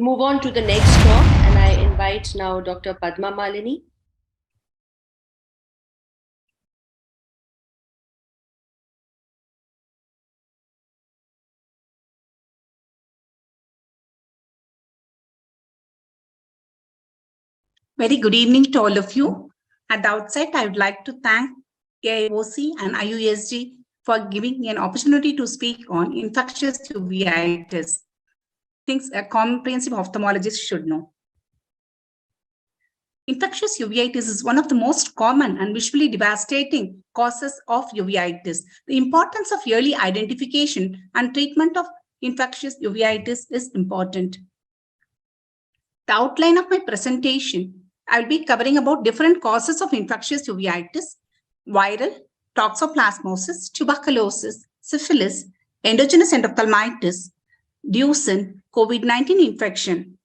move on to the next talk, and I invite now Dr. Padmamalini. Very good evening to all of you. At the outset, I would like to thank AIOC and IUSG for giving me an opportunity to speak on infectious uveitis, things a comprehensive ophthalmologist should know. Infectious uveitis is one of the most common and visually devastating causes of uveitis. The importance of early identification and treatment of infectious uveitis is important. The outline of my presentation, I will be covering about different causes of infectious uveitis: viral, toxoplasmosis, tuberculosis, syphilis, endogenous endophthalmitis, Duchenne, COVID-19 infection.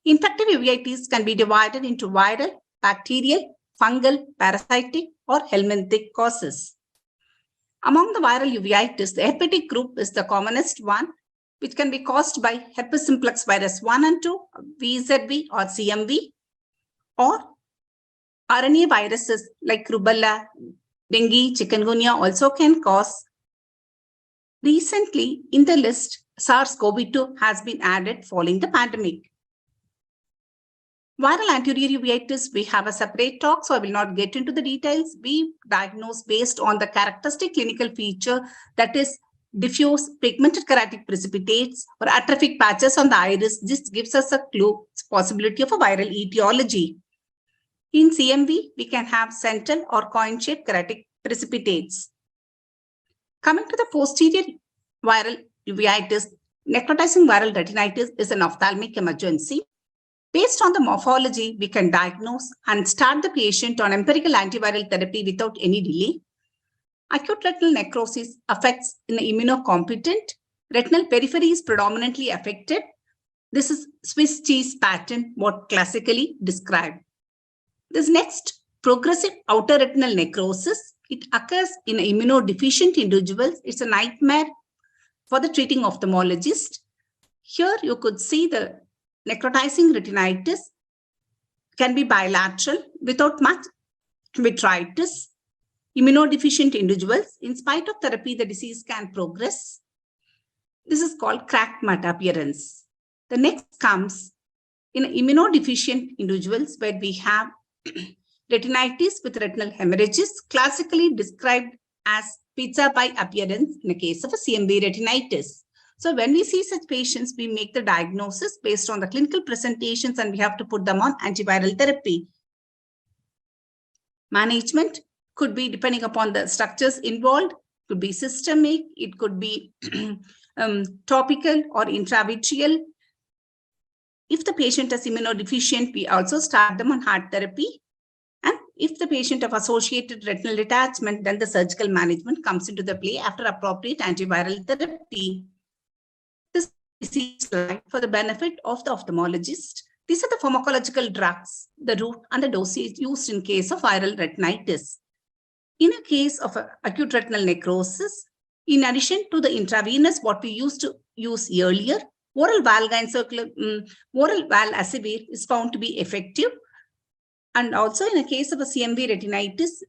Infective uveitis can be divided into viral, bacterial, fungal, parasitic, or helminthic causes. Among the viral uveitis, the herpetic group is the commonest one, which can be caused by herpes simplex virus 1 and 2, VZV or CMV, or RNA viruses like rubella, dengue, chikungunya also can cause. Recently, in the list, SARS-CoV-2 has been added following the pandemic. Viral anterior uveitis, we have a separate talk, so I will not get into the details. We diagnose based on the characteristic clinical feature, that is diffuse pigmented keratic precipitates or atrophic patches on the iris. This gives us a clue, possibility of a viral etiology. In CMV, we can have central or coin-shaped keratic precipitates. Coming to the posterior viral uveitis, necrotizing viral retinitis is an ophthalmic emergency. Based on the morphology, we can diagnose and start the patient on empirical antiviral therapy without any delay. Acute retinal necrosis affects in the immunocompetent. Retinal periphery is predominantly affected. This is Swiss cheese pattern, what classically described. This next, progressive outer retinal necrosis. It occurs in immunodeficient individuals. It's a nightmare for the treating ophthalmologist. Here you could see the necrotizing retinitis can be bilateral without much vitritis. Immunodeficient individuals, in spite of therapy, the disease can progress. This is called cracked matte appearance. The next comes in immunodeficient individuals where we have retinitis with retinal hemorrhages, classically described as pizza pie appearance in the case of a CMV retinitis. So when we see such patients, we make the diagnosis based on the clinical presentations and we have to put them on antiviral therapy. Management could be, depending upon the structures involved, could be systemic, it could be topical or intravitreal. If the patient is immunodeficient, we also start them on heart therapy. And if the patient of associated retinal detachment, then the surgical management comes into the play after appropriate antiviral therapy. This is slide for the benefit of the ophthalmologist. These are the pharmacological drugs, the route and the dosage used in case of viral retinitis. In a case of acute retinal necrosis, in addition to the intravenous, what we used to use earlier, oral Valgine circular, oral valacivir is found to be effective. And also in a case of a CMV retinitis,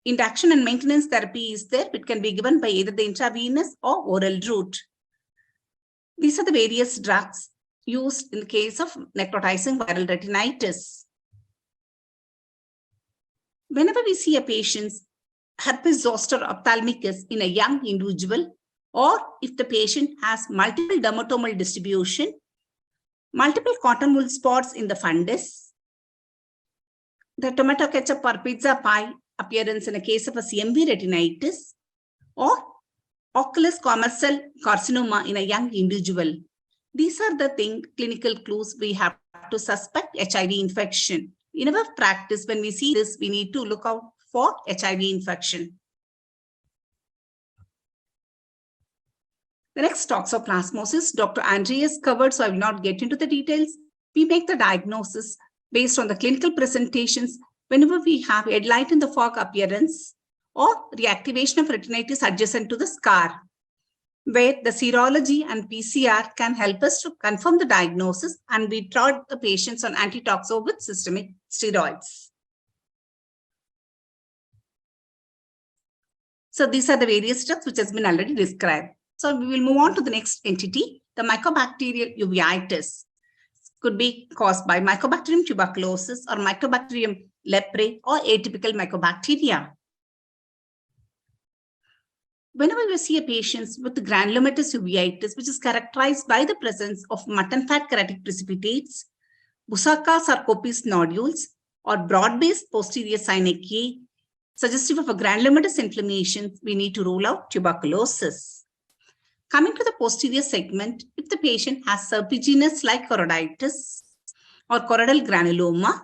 induction and maintenance therapy is there. It can be given by either the intravenous or oral route. These are the various drugs used in the case of necrotizing viral retinitis. Whenever we see a patient's herpes zoster ophthalmicus in a young individual, or if the patient has multiple dermatomal distribution, multiple cotton wool spots in the fundus, the tomato ketchup or pizza pie appearance in a case of a CMV retinitis, or oculus commercial carcinoma in a young individual. These are the clinical clues we have to suspect HIV infection. In our practice, when we see this, we need to look out for HIV infection. The next, toxoplasmosis, Dr. Andreas covered, so I will not get into the details. We make the diagnosis based on the clinical presentations whenever we have red light in the fog appearance or reactivation of retinitis adjacent to the scar. where the serology and PCR can help us to confirm the diagnosis, and we tried the patients on antitoxo with systemic steroids. So these are the various drugs which has been already described. So we will move on to the next entity, the mycobacterial uveitis. Could be caused by Mycobacterium tuberculosis or Mycobacterium leprae or atypical mycobacteria. Whenever we see a patient with granulomatous uveitis, which is characterized by the presence of mutton fat keratic precipitates, Busaka sarcopes nodules, or broad-based posterior synechia, suggestive of a granulomatous inflammation, we need to rule out tuberculosis. Coming to the posterior segment, if the patient has serpiginous-like choroiditis or choroidal granuloma,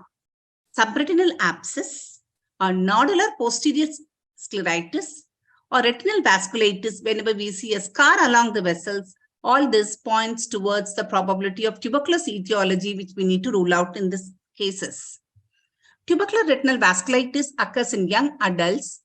subretinal abscess, or nodular posterior scleritis, or retinal vasculitis, whenever we see a scar along the vessels, all this points towards the probability of tuberculous etiology, which we need to rule out in these cases. Tubercular retinal vasculitis occurs in young adults.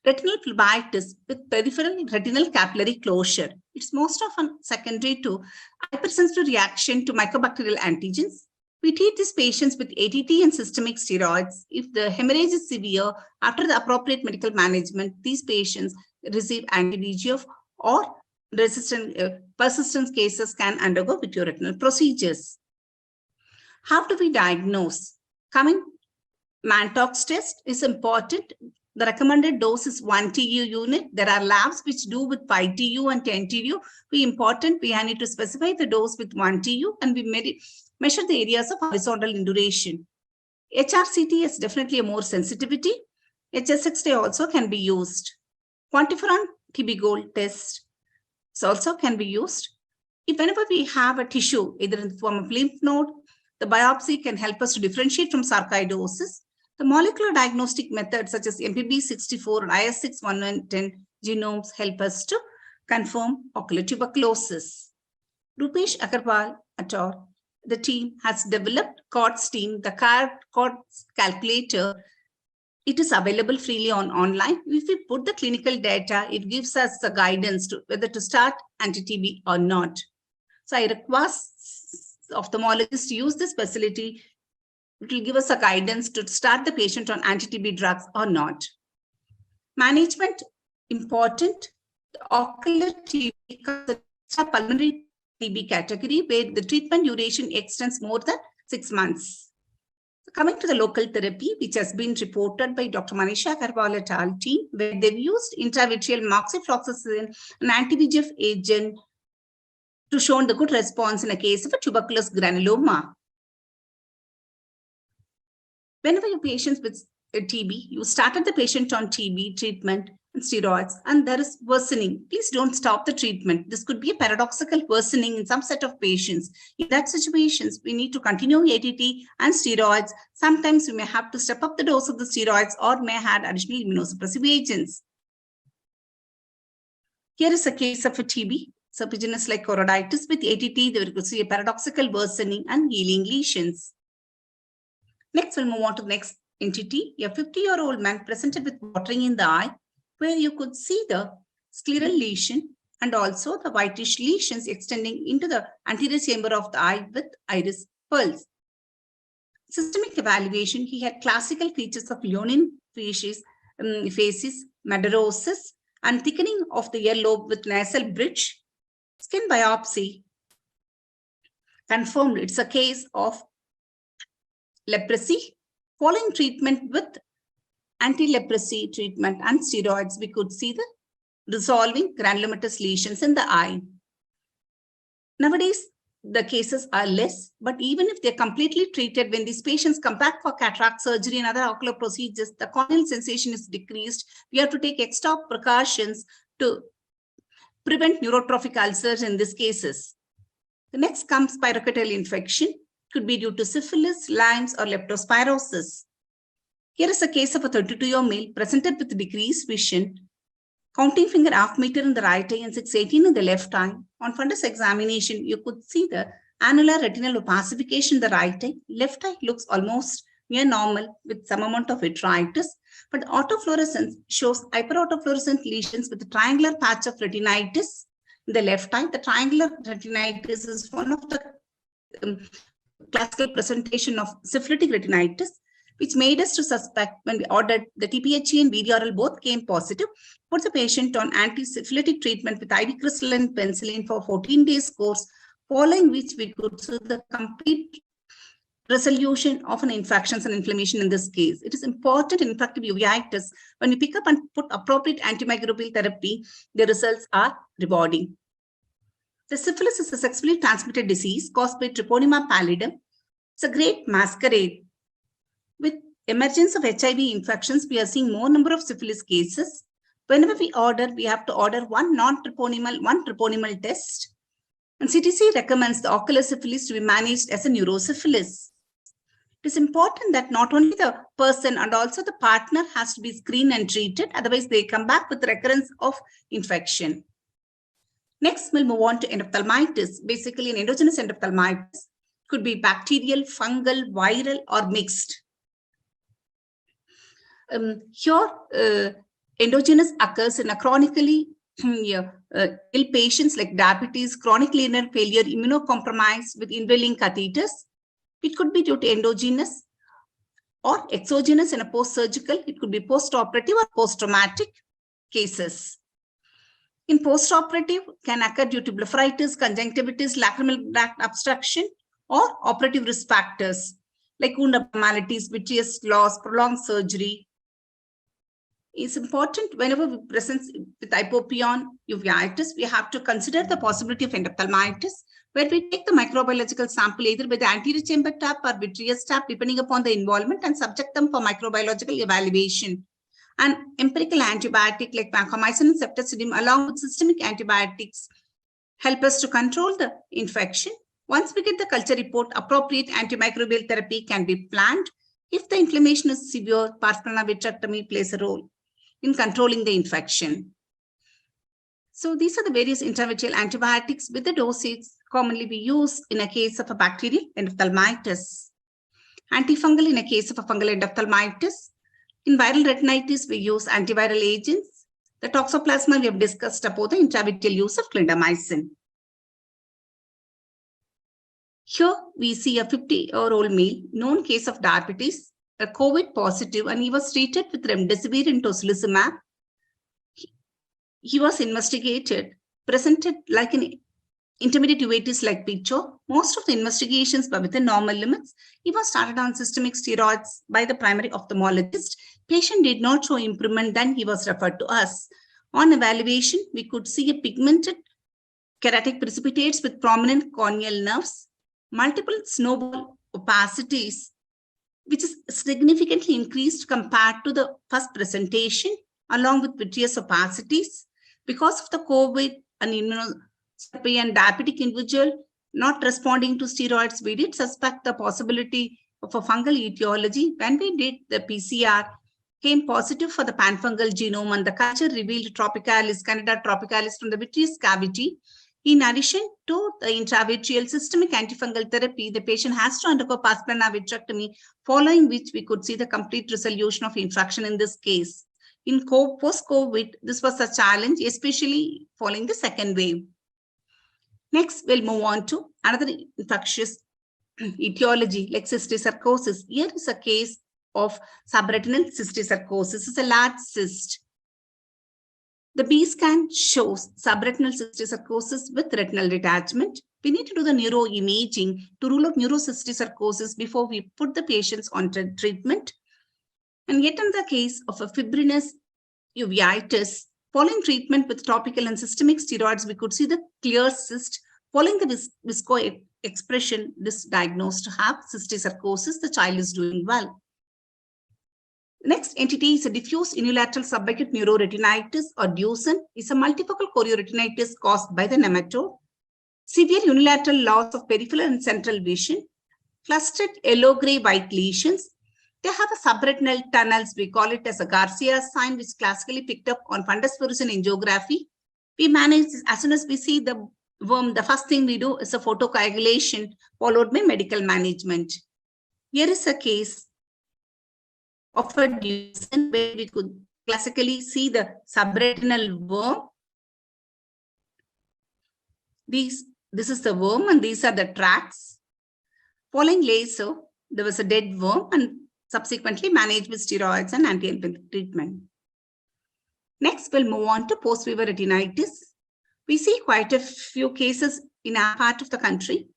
Retinal phlebitis with peripheral retinal capillary closure. It's most often secondary to hypersensitive reaction to mycobacterial antigens. We treat these patients with ATT and systemic steroids. If the hemorrhage is severe, after the appropriate medical management, these patients receive anti-VEGF or persistent cases can undergo vitreoretinal procedures. How do we diagnose? Coming Mantox test is important. The recommended dose is 1 TU unit. There are labs which do with 5 TU and 10 TU. We need to specify the dose with 1 TU, and we measure the areas of horizontal induration. HRCT is definitely a more sensitivity. HS6 also can be used. Quantiferon TB Gold test also can be used. If whenever we have a tissue, either in the form of lymph node, the biopsy can help us to differentiate from sarcoidosis. The molecular diagnostic methods such as MPB64 and IS6-1110 genomes help us to confirm ocular tuberculosis. Rupesh Agarwal et al., the team has developed COTS team, the COTS calculator. It is available freely online. If we put the clinical data, it gives us the guidance to whether to start anti-TB or not. So I request ophthalmologists to use this facility. It will give us a guidance to start the patient on anti-TB drugs or not. Management, important. The ocular TB is a pulmonary TB category where the treatment duration extends more than 6 months. So coming to the local therapy, which has been reported by Dr. Manisha Agarwal et al. Team, where they've used intravitreal moxifloxacin, an anti-VEGF agent, to show the good response in a case of a tuberculous granuloma. Whenever your patients with TB, you started the patient on TB treatment and steroids, and there is worsening. Please don't stop the treatment. This could be a paradoxical worsening in some set of patients. In that situations, we need to continue ATT and steroids. Sometimes we may have to step up the dose of the steroids or may add additional immunosuppressive agents. Here is a case of a TB, serpiginous-like choroiditis with ATT. There could see a paradoxical worsening and healing lesions. Next, we'll move on to the next entity. A 50-year-old man presented with watering in the eye, where you could see the scleral lesion and also the whitish lesions extending into the anterior chamber of the eye with iris pearls. Systemic evaluation, he had classical features of leonine facies, madarosis, and thickening of the earlobe with nasal bridge. Skin biopsy confirmed it's a case of leprosy. Following treatment with anti-leprosy treatment and steroids, we could see the resolving granulomatous lesions in the eye. Nowadays, the cases are less, but even if they're completely treated, when these patients come back for cataract surgery and other ocular procedures, the corneal sensation is decreased. We have to take extra precautions to prevent neurotrophic ulcers in these cases. The next comes spirochetal infection. Could be due to syphilis, Lyme's, or leptospirosis. Here is a case of a 32-year male presented with decreased vision, counting finger half meter in the right eye and 6/18 in the left eye. On fundus examination, you could see the annular retinal opacification in the right eye. Left eye looks almost near normal with some amount of vitritis, but the autofluorescence shows hyperautofluorescent lesions with a triangular patch of retinitis. In the left eye, the triangular retinitis is one of the classical presentation of syphilitic retinitis, which made us to suspect when we ordered the TPHE and VDRL both came positive, put the patient on anti-syphilitic treatment with IV crystalline penicillin for 14 days course, following which we could see the complete resolution of an infections and inflammation in this case. It is important in infective uveitis, when we pick up and put appropriate antimicrobial therapy, the results are rewarding. The syphilis is a sexually transmitted disease caused by Treponema pallidum. It's a great masquerade. With emergence of HIV infections, we are seeing more number of syphilis cases. Whenever we have to order one treponemal test. And CTC recommends the ocular syphilis to be managed as a neurosyphilis. It is important that not only the person and also the partner has to be screened and treated, otherwise they come back with recurrence of infection. Next, we'll move on to endophthalmitis. Basically, an endogenous endophthalmitis could be bacterial, fungal, viral, or mixed. Endogenous occurs in a chronically ill patients like diabetes, chronic renal failure, immunocompromised with indwelling catheters. It could be due to endogenous or exogenous in a post-surgical. It could be post-operative or post-traumatic cases. In post-operative, can occur due to blepharitis, conjunctivitis, lacrimal tract obstruction, or operative risk factors like wound abnormalities, vitreous loss, prolonged surgery. It's important whenever we present with hypopyon uveitis, we have to consider the possibility of endophthalmitis, where we take the microbiological sample either with the anterior chamber tap or vitreous tap, depending upon the involvement, and subject them for microbiological evaluation. And empirical antibiotic like vancomycin and ceftazidime, along with systemic antibiotics, help us to control the infection. Once we get the culture report, appropriate antimicrobial therapy can be planned. If the inflammation is severe, parsonal vitrectomy plays a role in controlling the infection. So these are the various intravitreal antibiotics with the dosage commonly we use in a case of a bacterial endophthalmitis. Antifungal in a case of a fungal endophthalmitis. In viral retinitis, we use antiviral agents. The toxoplasma, we have discussed about the intravitreal use of clindamycin. Here we see a 50-year-old male, known case of diabetes, a COVID positive, and he was treated with remdesivir and tocilizumab. He was investigated, presented like an intermediate uveitis-like picture. Most of the investigations were within normal limits. He was started on systemic steroids by the primary ophthalmologist. Patient did not show improvement, then he was referred to us. On evaluation, we could see a pigmented keratic precipitates with prominent corneal nerves, multiple snowball opacities, which is significantly increased compared to the first presentation, along with vitreous opacities. Because of the COVID and immunotherapy and diabetic individual not responding to steroids, we did suspect the possibility of a fungal etiology. When we did the PCR, came positive for the panfungal genome, and the culture revealed Tropicalis, Candida tropicalis from the vitreous cavity. In addition to the intravitreal systemic antifungal therapy, the patient has to undergo parsonal vitrectomy, following which we could see the complete resolution of infection in this case. In post-COVID, this was a challenge, especially following the second wave. Next, we'll move on to another infectious etiology like cysticercosis. Here is a case of subretinal cysticercosis. It's a large cyst. The B scan shows subretinal cysticercosis with retinal detachment. We need to do the neuroimaging to rule out neurocysticercosis before we put the patients on treatment. And yet in the case of a fibrinous uveitis, following treatment with topical and systemic steroids, we could see the clear cyst. Following the visco expression, this diagnosed to have cysticercosis. The child is doing well. The next entity is a diffuse unilateral subacute neuroretinitis, or DUSN. It's a multifocal chorioretinitis caused by the nematode. Severe unilateral loss of peripheral and central vision. Clustered yellow-gray white lesions. They have a subretinal tunnels. We call it as a Garcia sign, which classically picked up on fundus fluorescein angiography. We manage this as soon as we see the worm. The first thing we do is a photocoagulation followed by medical management. Here is a case of a DUSN where we could classically see the subretinal worm. This is the worm and these are the tracks. Following laser, there was a dead worm and subsequently managed with steroids and anti-infective treatment. Next, we'll move on to post-fever retinitis. We see quite a few cases in our part of the country.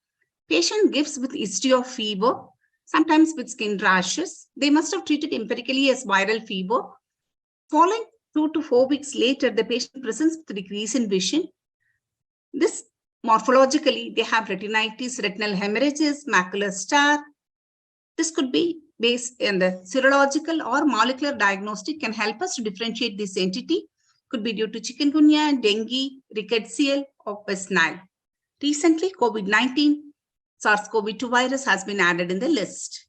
Patient gives with history of fever, sometimes with skin rashes. They must have treated empirically as viral fever. Following 2 to 4 weeks later, the patient presents with decrease in vision. This morphologically, they have retinitis, retinal hemorrhages, macular star. This could be based in the serological or molecular diagnostic can help us to differentiate this entity. Could be due to chikungunya, dengue, rickettsial, or West Nile. Recently, COVID-19, SARS-CoV-2 virus has been added in the list.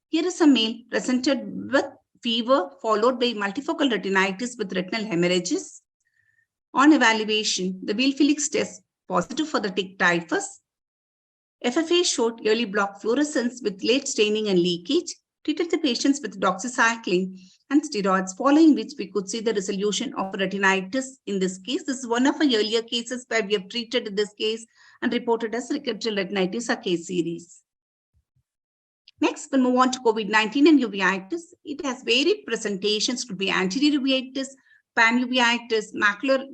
Here is a male presented with fever followed by multifocal retinitis with retinal hemorrhages. On evaluation, the Will-Felix test positive for the tick typhus. FFA showed early block fluorescence with late staining and leakage, treated the patients with doxycycline and steroids, following which we could see the resolution of retinitis in this case. This is one of our earlier cases where we have treated this case and reported as rickettsial retinitis, a case series. Next, we'll move on to COVID-19 and uveitis. It has varied presentations, could be anterior uveitis, panuveitis, macular,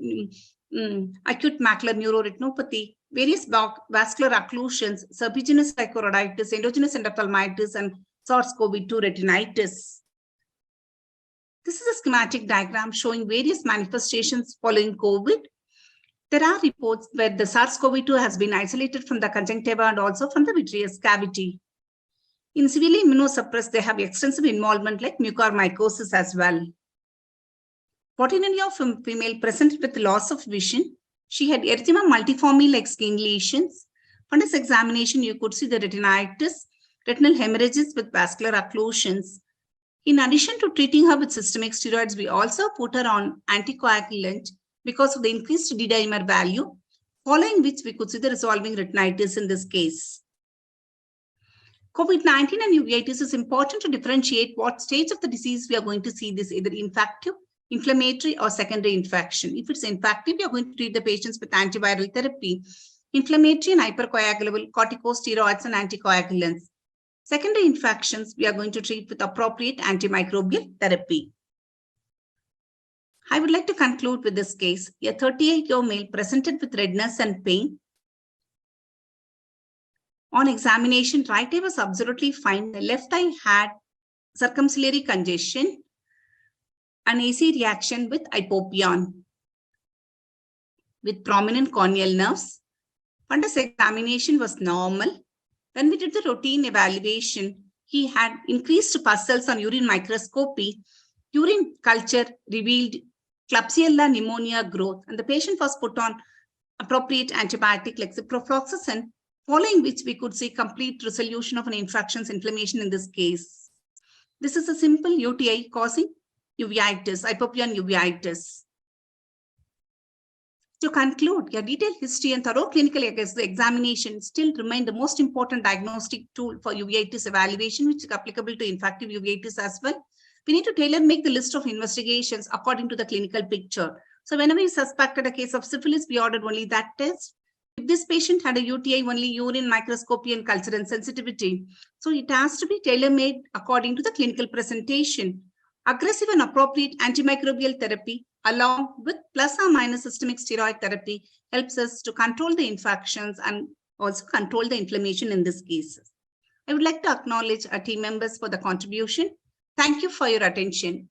acute macular neuroretinopathy, various vascular occlusions, serpiginous choroiditis, endogenous endophthalmitis, and SARS-CoV-2 retinitis. This is a schematic diagram showing various manifestations following COVID. There are reports where the SARS-CoV-2 has been isolated from the conjunctiva and also from the vitreous cavity. In severely immunosuppressed, they have extensive involvement like mucormycosis as well. 14-year-old female presented with loss of vision. She had erythema multiforme like skin lesions. On this examination, you could see the retinitis, retinal hemorrhages with vascular occlusions. In addition to treating her with systemic steroids, we also put her on anticoagulant because of the increased D-dimer value, following which we could see the resolving retinitis in this case. COVID-19 and uveitis is important to differentiate what stage of the disease we are going to see this, either infective, inflammatory, or secondary infection. If it's infective, we are going to treat the patients with antiviral therapy, inflammatory and hypercoagulable corticosteroids and anticoagulants. Secondary infections, we are going to treat with appropriate antimicrobial therapy. I would like to conclude with this case. A 38-year-old male presented with redness and pain. On examination, right eye was absolutely fine. The left eye had circumciliary congestion, an AC reaction with hypopyon, with prominent corneal nerves. Fundus examination was normal. When we did the routine evaluation, he had increased pus cells on urine microscopy. Urine culture revealed Klebsiella pneumonia growth, and the patient was put on appropriate antibiotic like ciprofloxacin, following which we could see complete resolution of an infection's inflammation in this case. This is a simple UTI causing uveitis, hypopyon uveitis. To conclude, a detailed history and thorough clinical examination still remain the most important diagnostic tool for uveitis evaluation, which is applicable to infective uveitis as well. We need to tailor-make the list of investigations according to the clinical picture. So whenever we suspected a case of syphilis, we ordered only that test. If this patient had a UTI, only urine microscopy and culture and sensitivity. So it has to be tailor-made according to the clinical presentation. Aggressive and appropriate antimicrobial therapy along with plus or minus systemic steroid therapy helps us to control the infections and also control the inflammation in this case. I would like to acknowledge our team members for the contribution. Thank you for your attention.